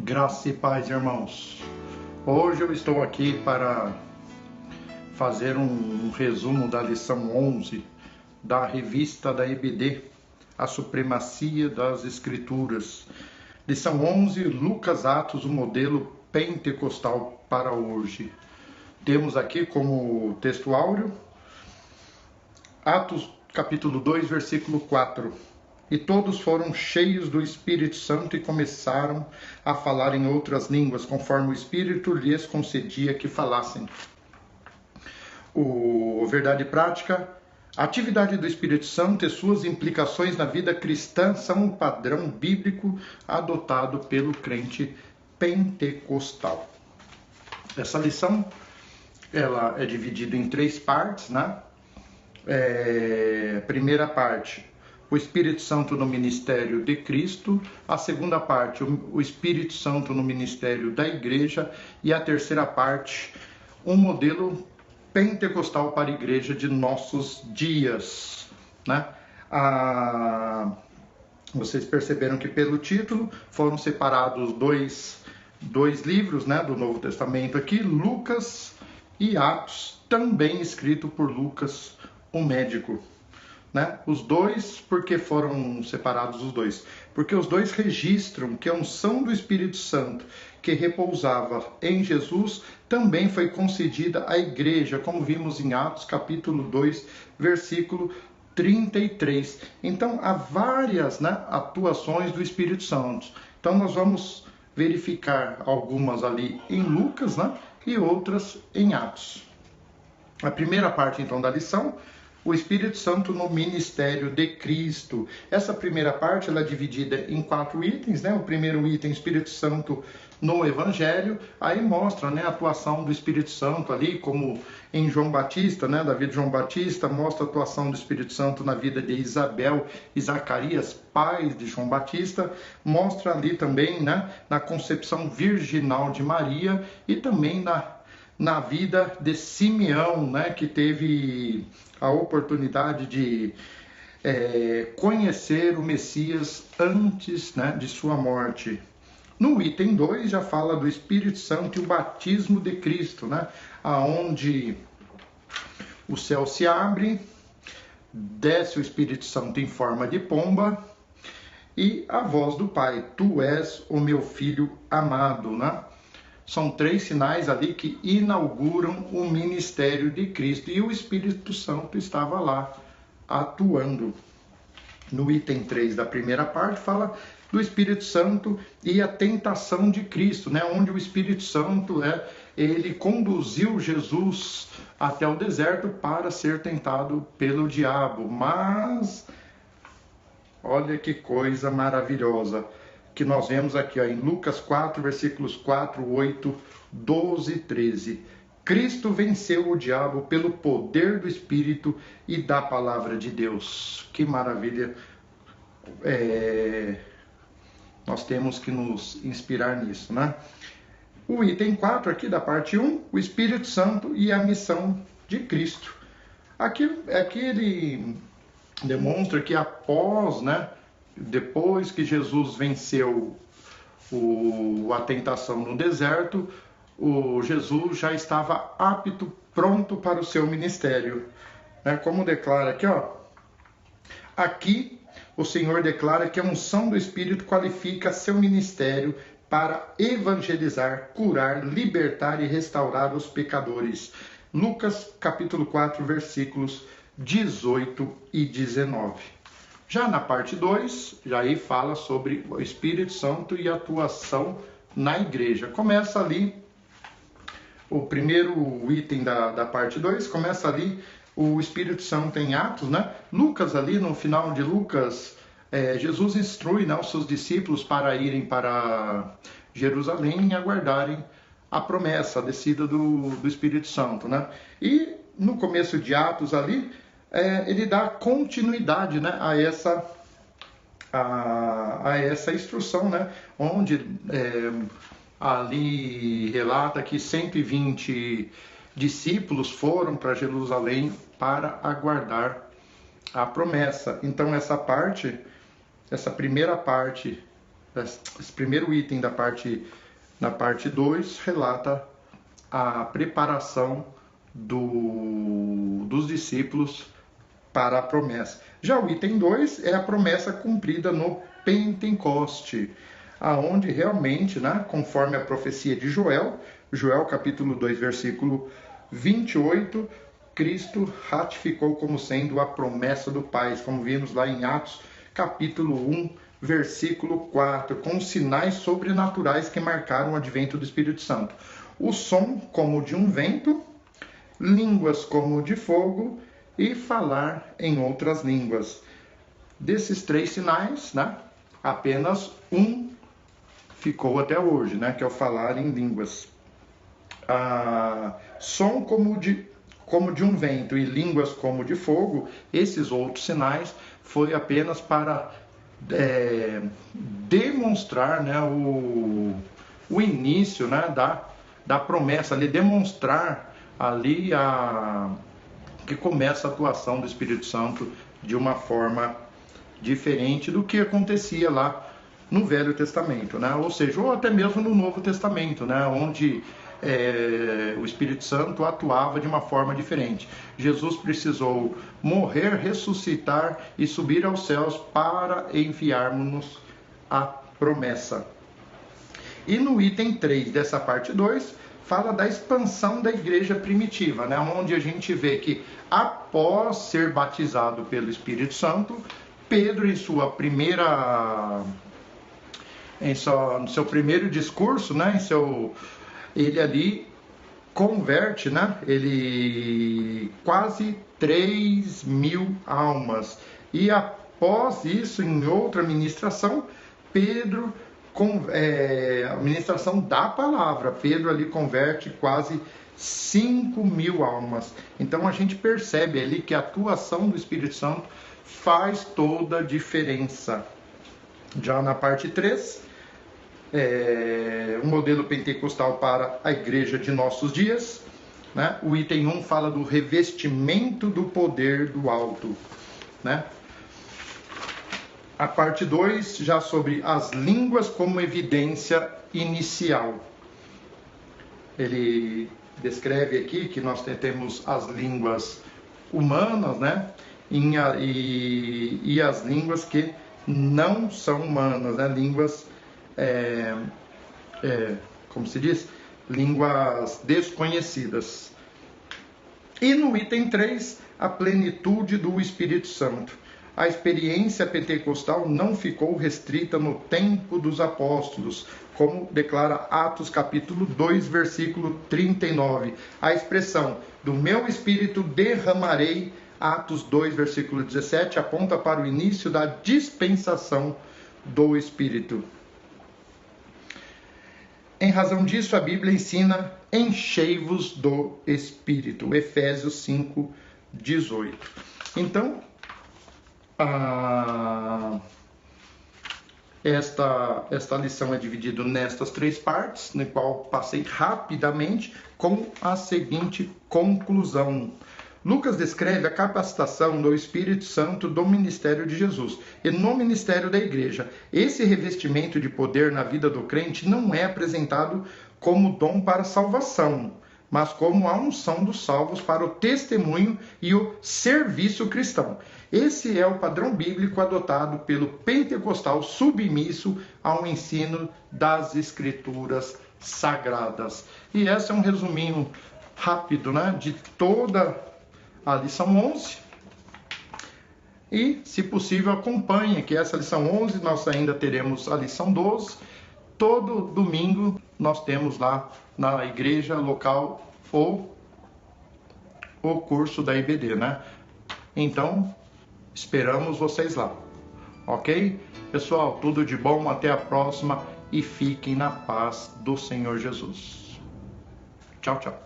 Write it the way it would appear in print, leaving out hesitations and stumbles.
Graça e paz, irmãos. Hoje eu estou aqui para fazer um resumo da lição 11 da revista da EBD, A Supremacia das Escrituras. Lição 11, Lucas, Atos, o modelo pentecostal para hoje. Temos aqui como texto áureo Atos capítulo 2, versículo 4. E todos foram cheios do Espírito Santo e começaram a falar em outras línguas, conforme o Espírito lhes concedia que falassem. Verdade prática: a atividade do Espírito Santo e suas implicações na vida cristã são um padrão bíblico adotado pelo crente pentecostal. Essa lição ela é dividida em 3 partes, né? Primeira parte, o Espírito Santo no ministério de Cristo. A segunda parte, o Espírito Santo no ministério da Igreja. E a terceira parte, um modelo pentecostal para a Igreja de nossos dias, né? Vocês perceberam que pelo título foram separados dois livros, né, do Novo Testamento aqui, Lucas e Atos, também escrito por Lucas, o médico. Né? Os dois, porque foram separados os dois? Porque os dois registram que a unção do Espírito Santo que repousava em Jesus também foi concedida à igreja, como vimos em Atos capítulo 2, versículo 33. Então, há várias, né, atuações do Espírito Santo. Então, nós vamos verificar algumas ali em Lucas, né, e outras em Atos. A primeira parte, então, da lição: o Espírito Santo no ministério de Cristo. Essa primeira parte ela é dividida em 4 itens, né? O primeiro item, Espírito Santo no Evangelho, aí mostra, né, a atuação do Espírito Santo ali, como em João Batista, né, da vida de João Batista, mostra a atuação do Espírito Santo na vida de Isabel e Zacarias, pais de João Batista, mostra ali também, né, na concepção virginal de Maria e também na vida de Simeão, né, que teve a oportunidade de conhecer o Messias antes, né, de sua morte. No item 2 já fala do Espírito Santo e o batismo de Cristo, né, aonde o céu se abre, desce o Espírito Santo em forma de pomba e a voz do Pai: Tu és o meu filho amado, né? São 3 sinais ali que inauguram o ministério de Cristo. E o Espírito Santo estava lá, atuando. No item 3 da primeira parte, fala do Espírito Santo e a tentação de Cristo, né? Onde o Espírito Santo, ele conduziu Jesus até o deserto para ser tentado pelo diabo. Mas, olha que coisa maravilhosa que nós vemos aqui, ó, em Lucas 4, versículos 4, 8, 12 e 13. Cristo venceu o diabo pelo poder do Espírito e da palavra de Deus. Que maravilha! Nós temos que nos inspirar nisso, né? O item 4 aqui da parte 1, o Espírito Santo e a missão de Cristo. Aqui ele demonstra que após, né, depois que Jesus venceu a tentação no deserto, Jesus já estava apto, pronto para o seu ministério. Como declara aqui, ó. Aqui o Senhor declara que a unção do Espírito qualifica seu ministério para evangelizar, curar, libertar e restaurar os pecadores. Lucas capítulo 4, versículos 18 e 19. Já na parte 2, já aí fala sobre o Espírito Santo e a atuação na igreja. Começa ali, o primeiro item da parte 2, começa ali o Espírito Santo em Atos, né? Lucas ali, no final de Lucas, Jesus instrui, né, os seus discípulos para irem para Jerusalém e aguardarem a promessa, a descida do Espírito Santo, né? E no começo de Atos ali, ele dá continuidade, né, a essa instrução, né, onde ali relata que 120 discípulos foram para Jerusalém para aguardar a promessa. Então essa primeira parte esse primeiro item da parte 2 relata a preparação dos discípulos para a promessa. Já o item 2 é a promessa cumprida no Pentecoste, aonde realmente, né, conforme a profecia de Joel capítulo 2, versículo 28, Cristo ratificou como sendo a promessa do Pai, como vimos lá em Atos capítulo 1, versículo 4, com sinais sobrenaturais que marcaram o advento do Espírito Santo. O som como de um vento, línguas como de fogo e falar em outras línguas. Desses 3 sinais, né, apenas um ficou até hoje, né, que é o falar em línguas. Som como de um vento e línguas como de fogo, esses outros sinais foi apenas para demonstrar, né, o início, né, da promessa, ali, demonstrar ali que começa a atuação do Espírito Santo de uma forma diferente do que acontecia lá no Velho Testamento, né? Ou seja, ou até mesmo no Novo Testamento, né? Onde o Espírito Santo atuava de uma forma diferente. Jesus precisou morrer, ressuscitar e subir aos céus para enviarmos a promessa. E no item 3 dessa parte 2, fala da expansão da igreja primitiva, né? Onde a gente vê que após ser batizado pelo Espírito Santo, Pedro, no seu primeiro discurso, né? Ele ali converte, né? Ele quase 3.000 almas. E após isso, em outra ministração, Pedro, a ministração da palavra, Pedro ali converte quase 5.000 almas. Então a gente percebe ali que a atuação do Espírito Santo faz toda a diferença. Já na parte 3, um modelo pentecostal para a igreja de nossos dias, né? O item 1 fala do revestimento do poder do alto, né? A parte 2 já sobre as línguas como evidência inicial. Ele descreve aqui que nós temos as línguas humanas, né? E as línguas que não são humanas, né? Línguas, como se diz? Línguas desconhecidas. E no item 3, a plenitude do Espírito Santo. A experiência pentecostal não ficou restrita no tempo dos apóstolos, como declara Atos capítulo 2, versículo 39. A expressão do meu Espírito derramarei, Atos 2, versículo 17, aponta para o início da dispensação do Espírito. Em razão disso, a Bíblia ensina: enchei-vos do Espírito. Efésios 5, 18. Então, esta lição é dividida nestas 3 partes, no qual passei rapidamente com a seguinte conclusão. Lucas descreve a capacitação do Espírito Santo do ministério de Jesus e no ministério da igreja. Esse revestimento de poder na vida do crente não é apresentado como dom para salvação, mas como a unção dos salvos para o testemunho e o serviço cristão. Esse é o padrão bíblico adotado pelo pentecostal submisso ao ensino das Escrituras Sagradas. E esse é um resuminho rápido, né, de toda a lição 11. E, se possível, acompanhe que essa lição 11, nós ainda teremos a lição 12. Todo domingo nós temos lá na igreja local o curso da IBD, né? Então, esperamos vocês lá, ok? Pessoal, tudo de bom, até a próxima e fiquem na paz do Senhor Jesus. Tchau, tchau.